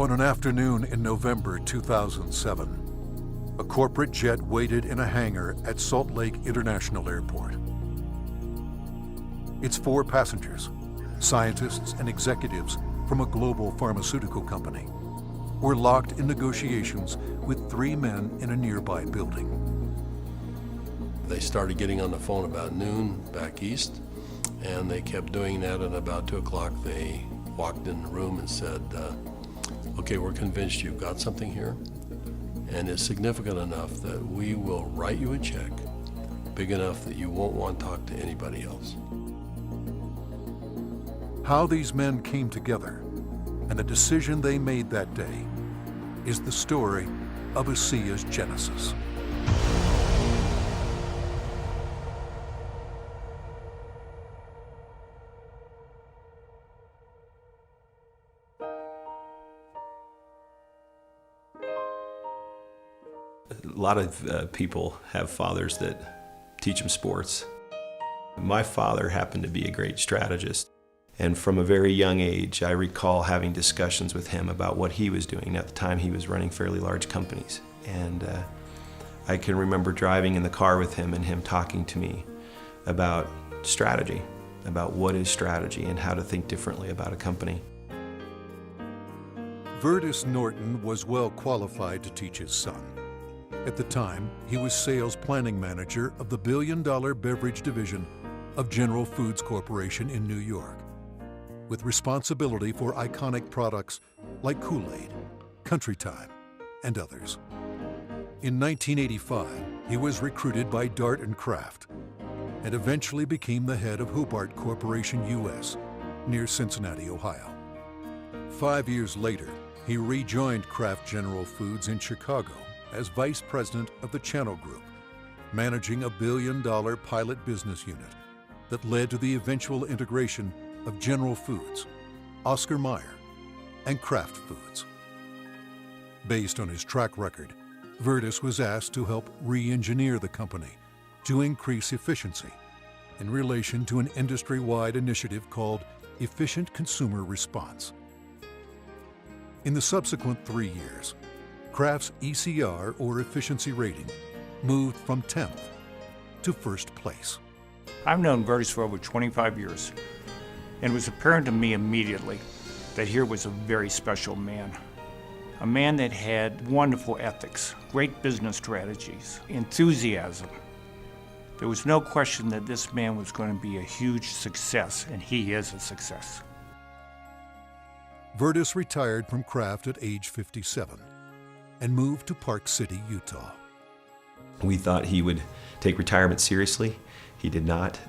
On an afternoon in November 2007, a corporate jet waited in a hangar at Salt Lake International Airport. Its 4 passengers, scientists and executives from a global pharmaceutical company, were locked in negotiations with 3 men in a nearby building. They started getting on the phone about noon back east, and they kept doing that, and about 2 o'clock they walked in the room and said, okay, we're convinced you've got something here, and it's significant enough that we will write you a check big enough that you won't want to talk to anybody else. How these men came together and the decision they made that day is the story of Asea's genesis. A lot of people have fathers that teach them sports. My father happened to be a great strategist, and from a very young age I recall having discussions with him about what he was doing. At the time he was running fairly large companies, and I can remember driving in the car with him and him talking to me about strategy, about what is strategy and how to think differently about a company. Vertus Norton was well qualified to teach his son. At the time, he was sales planning manager of the billion-dollar beverage division of General Foods Corporation in New York, with responsibility for iconic products like Kool-Aid, Country Time, and others. In 1985, he was recruited by Dart and Kraft and eventually became the head of Hobart Corporation US near Cincinnati, Ohio. 5 years later, he rejoined Kraft General Foods in Chicago as vice president of the Channel Group, managing a billion-dollar pilot business unit that led to the eventual integration of General Foods, Oscar Mayer, and Kraft Foods. Based on his track record, Vertus was asked to help re-engineer the company to increase efficiency in relation to an industry-wide initiative called Efficient Consumer Response. In the subsequent 3 years, Kraft's ECR, or efficiency rating, moved from 10th to first place. I've known Vertus for over 25 years, and it was apparent to me immediately that here was a very special man. A man that had wonderful ethics, great business strategies, enthusiasm. There was no question that this man was going to be a huge success, and he is a success. Vertus retired from Kraft at age 57 and moved to Park City, Utah. We thought he would take retirement seriously. He did not.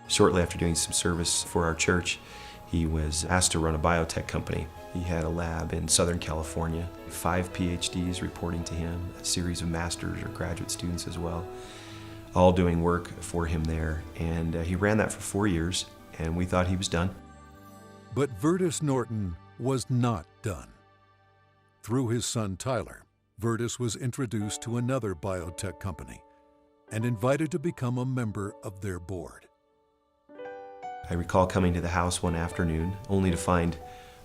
Shortly after doing some service for our church, he was asked to run a biotech company. He had a lab in Southern California, 5 PhDs reporting to him, a series of master's or graduate students as well, all doing work for him there. And he ran that for 4 years, and we thought he was done. But Vertus Norton was not done. Through his son Tyler, Vertus was introduced to another biotech company and invited to become a member of their board. I recall coming to the house one afternoon only to find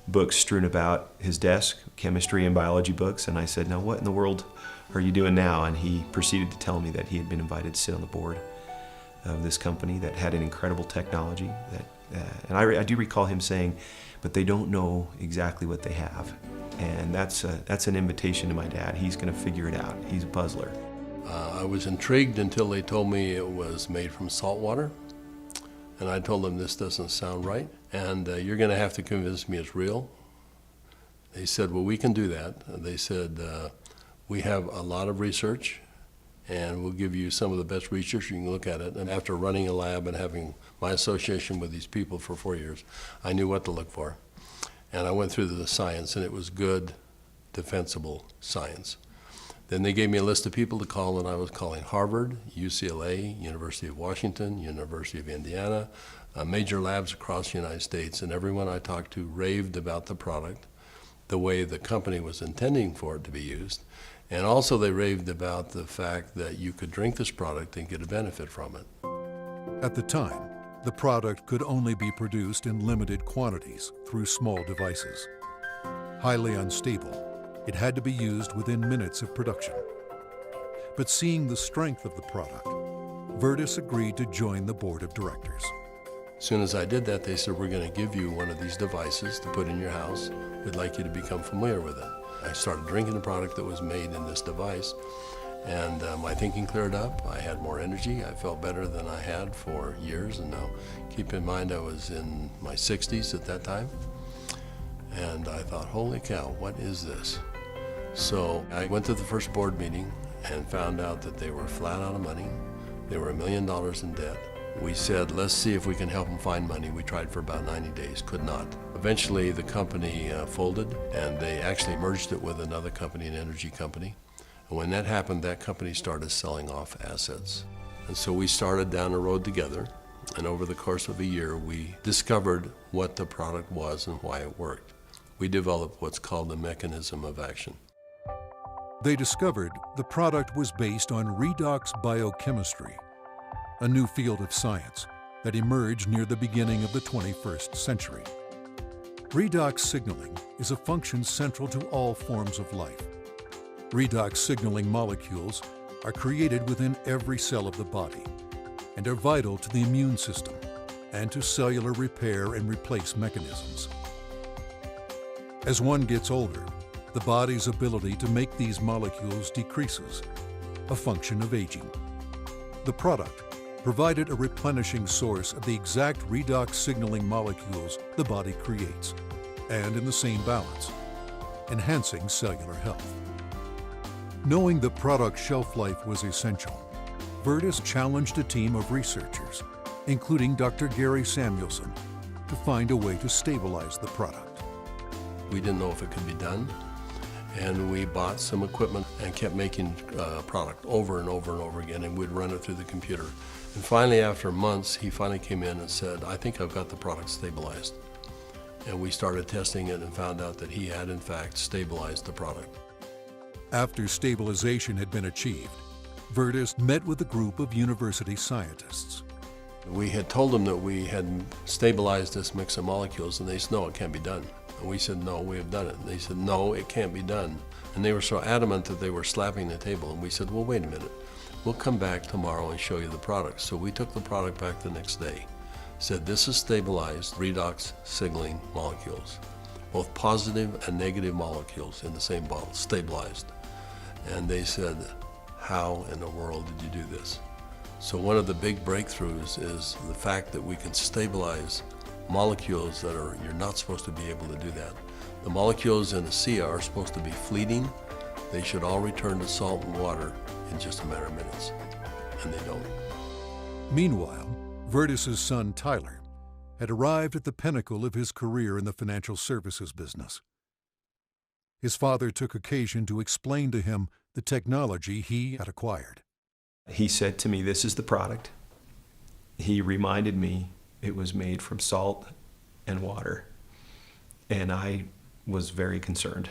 books strewn about his desk, chemistry and biology books, and I said, "Now what in the world are you doing now?" And he proceeded to tell me that he had been invited to sit on the board of this company that had an incredible technology. And I do recall him saying, "But they don't know exactly what they have." And that's an invitation to my dad. He's going to figure it out. He's a puzzler. I was intrigued until they told me it was made from salt water. And I told them, this doesn't sound right, and you're going to have to convince me it's real. They said, well, we can do that. They said, we have a lot of research, and we'll give you some of the best research. You can look at it. And after running a lab and having my association with these people for 4 years, I knew what to look for. And I went through the science, and it was good, defensible science. Then they gave me a list of people to call, and I was calling Harvard, UCLA, University of Washington, University of Indiana, major labs across the United States, and everyone I talked to raved about the product, the way the company was intending for it to be used, and also they raved about the fact that you could drink this product and get a benefit from it. At the time, the product could only be produced in limited quantities through small devices. Highly unstable, it had to be used within minutes of production. But seeing the strength of the product, Virtus agreed to join the board of directors. As soon as I did that, they said, we're going to give you one of these devices to put in your house. We'd like you to become familiar with it. I started drinking the product that was made in this device, and my thinking cleared up. I had more energy. I felt better than I had for years. And now, keep in mind, I was in my 60s at that time. And I thought, holy cow, what is this? So I went to the first board meeting and found out that they were flat out of money. They were $1 million in debt. We said, let's see if we can help them find money. We tried for about 90 days, could not. Eventually, the company folded, and they actually merged it with another company, an energy company. And when that happened, that company started selling off assets. And so we started down the road together, and over the course of a year, we discovered what the product was and why it worked. We developed what's called the mechanism of action. They discovered the product was based on redox biochemistry, a new field of science that emerged near the beginning of the 21st century. Redox signaling is a function central to all forms of life. Redox signaling molecules are created within every cell of the body and are vital to the immune system and to cellular repair and replace mechanisms. As one gets older, the body's ability to make these molecules decreases, a function of aging. The product provided a replenishing source of the exact redox signaling molecules the body creates, and in the same balance, enhancing cellular health. Knowing the product's shelf life was essential, Virtus challenged a team of researchers, including Dr. Gary Samuelson, to find a way to stabilize the product. We didn't know if it could be done, and we bought some equipment and kept making product over and over and over again, and we'd run it through the computer. And finally, after months, he finally came in and said, I think I've got the product stabilized. And we started testing it and found out that he had, in fact, stabilized the product. After stabilization had been achieved, Virtus met with a group of university scientists. We had told them that we had stabilized this mix of molecules, and they said, no, it can't be done. And we said, no, we have done it. And they said, no, it can't be done. And they were so adamant that they were slapping the table. And we said, well, wait a minute. We'll come back tomorrow and show you the product. So we took the product back the next day. Said, this is stabilized redox signaling molecules. Both positive and negative molecules in the same bottle, stabilized. And they said, how in the world did you do this? So one of the big breakthroughs is the fact that we can stabilize molecules that you're not supposed to be able to do that. The molecules in Asea are supposed to be fleeting. They should all return to salt and water in just a matter of minutes, and they don't. Meanwhile, Virtus's son Tyler had arrived at the pinnacle of his career in the financial services business. His father took occasion to explain to him the technology he had acquired. He said to me, this is the product. He reminded me it was made from salt and water, and I was very concerned.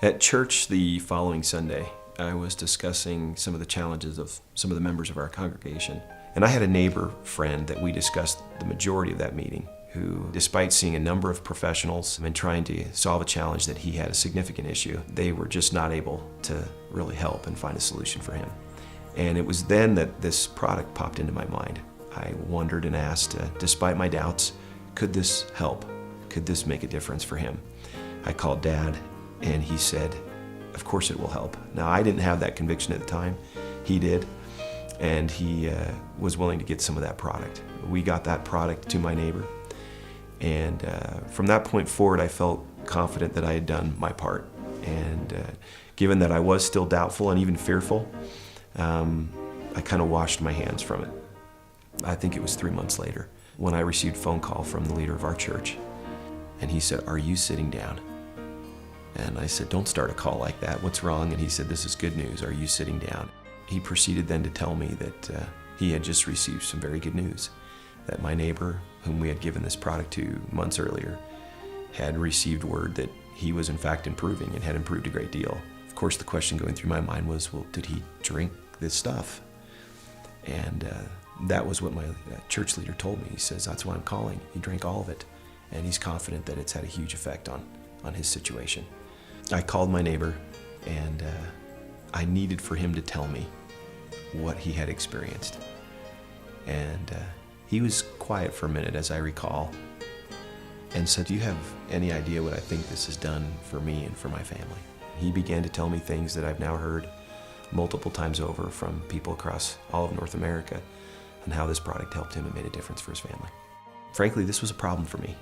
At church the following Sunday, I was discussing some of the challenges of some of the members of our congregation, and I had a neighbor friend that we discussed the majority of that meeting, who, despite seeing a number of professionals and trying to solve a challenge that he had a significant issue, they were just not able to really help and find a solution for him. And it was then that this product popped into my mind. I wondered and asked, despite my doubts, could this help? Could this make a difference for him? I called Dad, and he said, of course it will help. Now, I didn't have that conviction at the time. He did, and he was willing to get some of that product. We got that product to my neighbor, and from that point forward, I felt confident that I had done my part. And given that I was still doubtful and even fearful, I kind of washed my hands from it. I think it was 3 months later when I received a phone call from the leader of our church, and he said, are you sitting down? And I said, don't start a call like that. What's wrong? And he said, this is good news. Are you sitting down? He proceeded then to tell me that he had just received some very good news, that my neighbor, whom we had given this product to months earlier, had received word that he was in fact improving and had improved a great deal. Of course, the question going through my mind was, well, did he drink this stuff? And that was what my church leader told me. He says, that's why I'm calling. He drank all of it. and he's confident that it's had a huge effect on his situation. I called my neighbor, and I needed for him to tell me what he had experienced. And he was quiet for a minute, as I recall, and said, "Do you have any idea what I think this has done for me and for my family?" He began to tell me things that I've now heard multiple times over from people across all of North America, and how this product helped him and made a difference for his family. Frankly, this was a problem for me.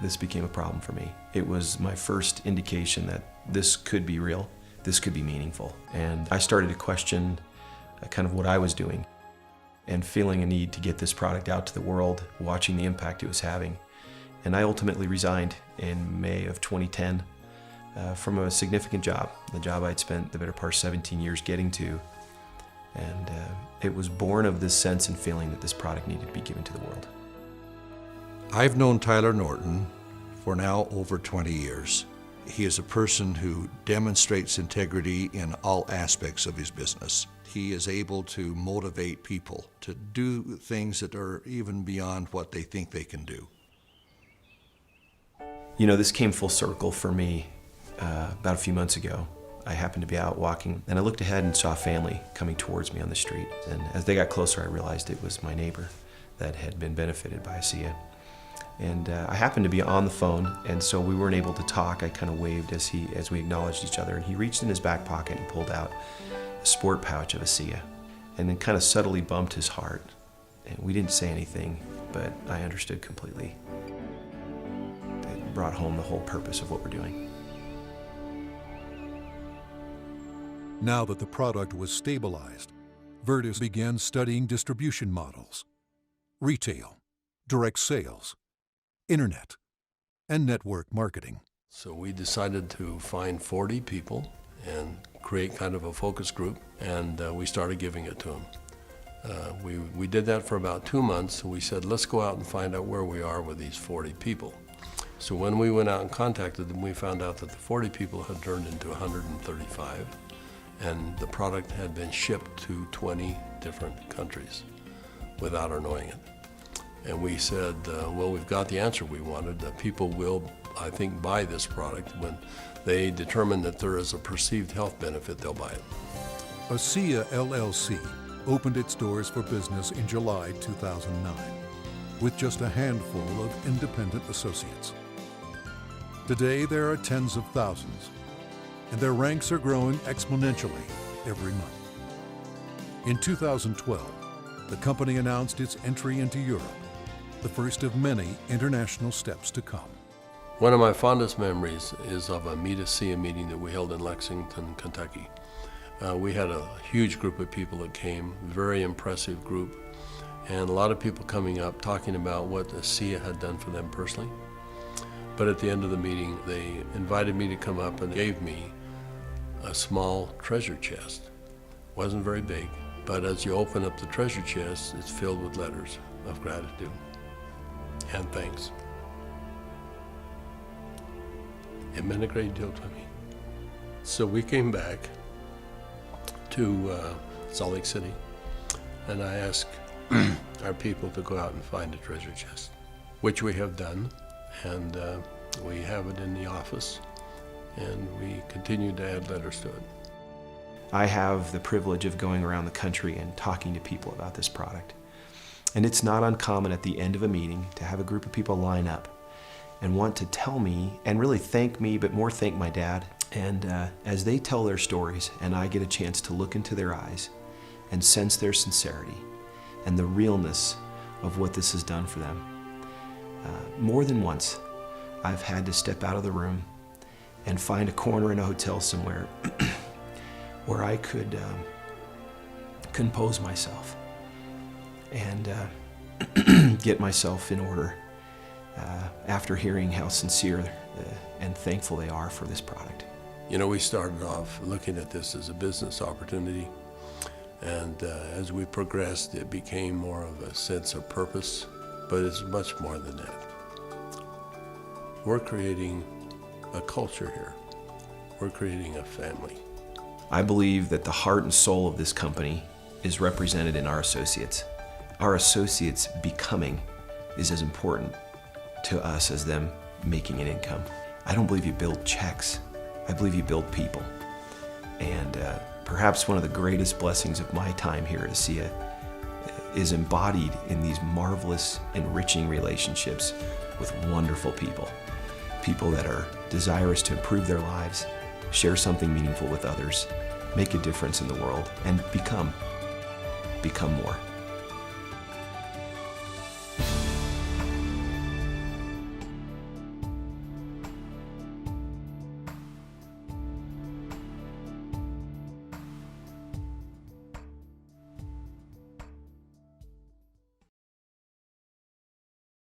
This became a problem for me. It was my first indication that this could be real, this could be meaningful. And I started to question kind of what I was doing, and feeling a need to get this product out to the world, watching the impact it was having. And I ultimately resigned in May of 2010 from a significant job, the job I'd spent the better part of 17 years getting to. And it was born of this sense and feeling that this product needed to be given to the world. I've known Tyler Norton for now over 20 years. He is a person who demonstrates integrity in all aspects of his business. He is able to motivate people to do things that are even beyond what they think they can do. You know, this came full circle for me about a few months ago. I happened to be out walking, and I looked ahead and saw a family coming towards me on the street. And as they got closer, I realized it was my neighbor that had been benefited by Asea. And I happened to be on the phone, and so we weren't able to talk. I kind of waved as we acknowledged each other, and he reached in his back pocket and pulled out a sport pouch of Asea, and then kind of subtly bumped his heart. And we didn't say anything, but I understood completely. It brought home the whole purpose of what we're doing. Now that the product was stabilized, Virtus began studying distribution models, retail, direct sales, internet, and network marketing. So we decided to find 40 people and create kind of a focus group, and we started giving it to them. We did that for about 2 months, and we said, let's go out and find out where we are with these 40 people. So when we went out and contacted them, we found out that the 40 people had turned into 135, and the product had been shipped to 20 different countries without our knowing it. And we said, well, we've got the answer we wanted. People will, I think, buy this product. When they determine that there is a perceived health benefit, they'll buy it. Asea LLC opened its doors for business in July 2009 with just a handful of independent associates. Today, there are tens of thousands, and their ranks are growing exponentially every month. In 2012, the company announced its entry into Europe, the first of many international steps to come. One of my fondest memories is of a Meet Asea meeting that we held in Lexington, Kentucky. We had a huge group of people that came, very impressive group, and a lot of people coming up talking about what Asea had done for them personally. But at the end of the meeting, they invited me to come up and gave me a small treasure chest. Wasn't very big, but as you open up the treasure chest, it's filled with letters of gratitude and thanks. It meant a great deal to me. So we came back to Salt Lake City, and I asked our people to go out and find a treasure chest, which we have done, and we have it in the office, and we continue to add letters to it. I have the privilege of going around the country and talking to people about this product. And it's not uncommon at the end of a meeting to have a group of people line up and want to tell me, and really thank me, but more thank my dad. And as they tell their stories, and I get a chance to look into their eyes and sense their sincerity and the realness of what this has done for them, more than once, I've had to step out of the room and find a corner in a hotel somewhere where I could compose myself and get myself in order after hearing how sincere and thankful they are for this product. You know, we started off looking at this as a business opportunity, and as we progressed, it became more of a sense of purpose, but it's much more than that. We're creating a culture here. We're creating a family. I believe that the heart and soul of this company is represented in our associates. Our associates becoming is as important to us as them making an income. I don't believe you build checks. I believe you build people. And perhaps one of the greatest blessings of my time here at Asea is embodied in these marvelous, enriching relationships with wonderful people. People that are desirous to improve their lives, share something meaningful with others, make a difference in the world, and become more.